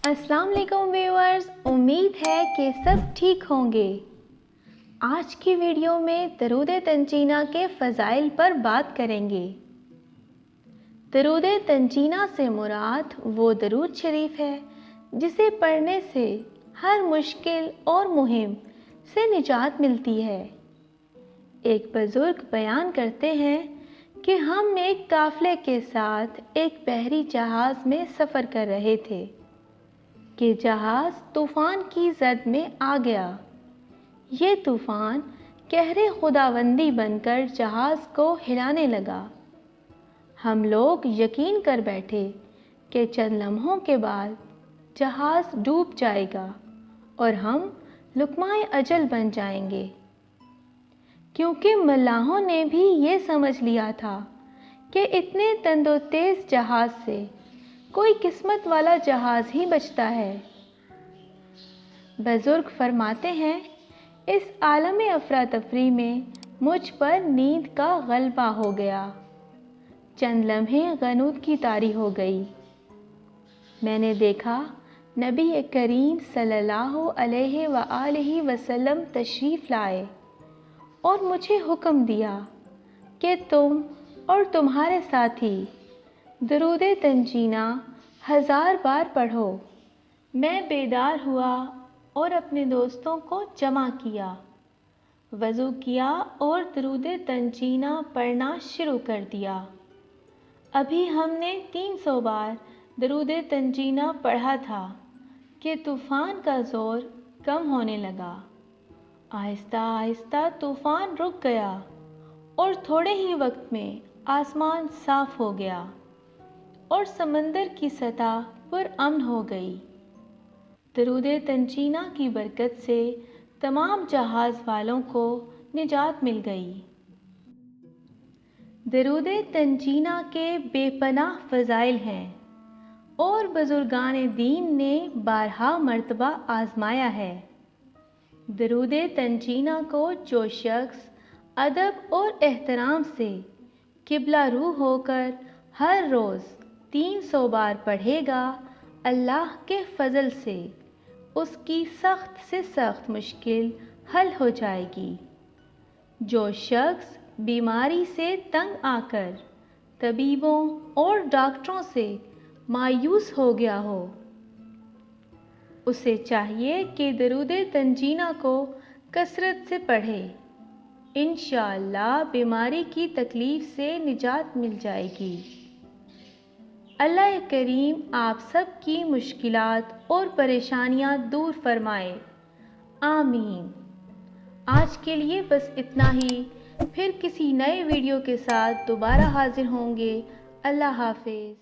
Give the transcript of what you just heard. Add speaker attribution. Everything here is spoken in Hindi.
Speaker 1: अस्सलाम वालेकुम व्यूअर्स, उम्मीद है कि सब ठीक होंगे। आज की वीडियो में दरूद तंजीना के फ़ज़ाइल पर बात करेंगे। दरूद तंजीना से मुराद वो दरूद शरीफ है जिसे पढ़ने से हर मुश्किल और मुहिम से निजात मिलती है। एक बुज़ुर्ग बयान करते हैं कि हम एक काफ़िले के साथ एक बहरी जहाज़ में सफ़र कर रहे थे कि जहाज़ तूफ़ान की जद में आ गया। ये तूफ़ान कहरे खुदावंदी बनकर जहाज़ को हिलाने लगा। हम लोग यकीन कर बैठे कि चंद लम्हों के बाद जहाज़ डूब जाएगा और हम लुक़माए अजल बन जाएंगे, क्योंकि मल्लाहों ने भी ये समझ लिया था कि इतने तंदोतेज़ जहाज़ से कोई किस्मत वाला जहाज़ ही बचता है। बुज़ुर्ग फरमाते हैं, इस आलम अफरा तफरी में मुझ पर नींद का गलबा हो गया। चंद लम्हे गनूद की तारी हो गई। मैंने देखा नबी करीम सल्लल्लाहु अलैहि वसल्लम तशरीफ़ लाए और मुझे हुक्म दिया कि तुम और तुम्हारे साथी दरूद तंजीना 1000 बार पढ़ो। मैं बेदार हुआ और अपने दोस्तों को जमा किया, वज़ू किया और दरूद तंजीना पढ़ना शुरू कर दिया। अभी हमने 300 बार दरूद तंजीना पढ़ा था कि तूफ़ान का ज़ोर कम होने लगा। आहिस्ता आहिस्ता तूफ़ान रुक गया और थोड़े ही वक्त में आसमान साफ़ हो गया और समंदर की सतह पुरअमन हो गई। दरूद तंजीना की बरकत से तमाम जहाज़ वालों को निजात मिल गई। दरूद तंजीना के बेपनाह फ़ज़ाइल हैं और बुज़ुर्गान दीन ने बारहा मर्तबा आज़माया है। दरूद तंजीना को जो शख्स अदब और एहतराम से किबला रू होकर हर रोज़ 300 बार पढ़ेगा, अल्लाह के फ़ज़ल से उसकी सख्त से सख्त मुश्किल हल हो जाएगी। जो शख्स बीमारी से तंग आकर तबीबों और डॉक्टरों से मायूस हो गया हो, उसे चाहिए कि दरूद तंजीना को कसरत से पढ़े। इंशाअल्लाह बीमारी की तकलीफ़ से निजात मिल जाएगी। अल्लाह करीम आप सब की मुश्किलात और परेशानियां दूर फरमाए, आमीन। आज के लिए बस इतना ही। फिर किसी नए वीडियो के साथ दोबारा हाजिर होंगे। अल्लाह हाफिज़।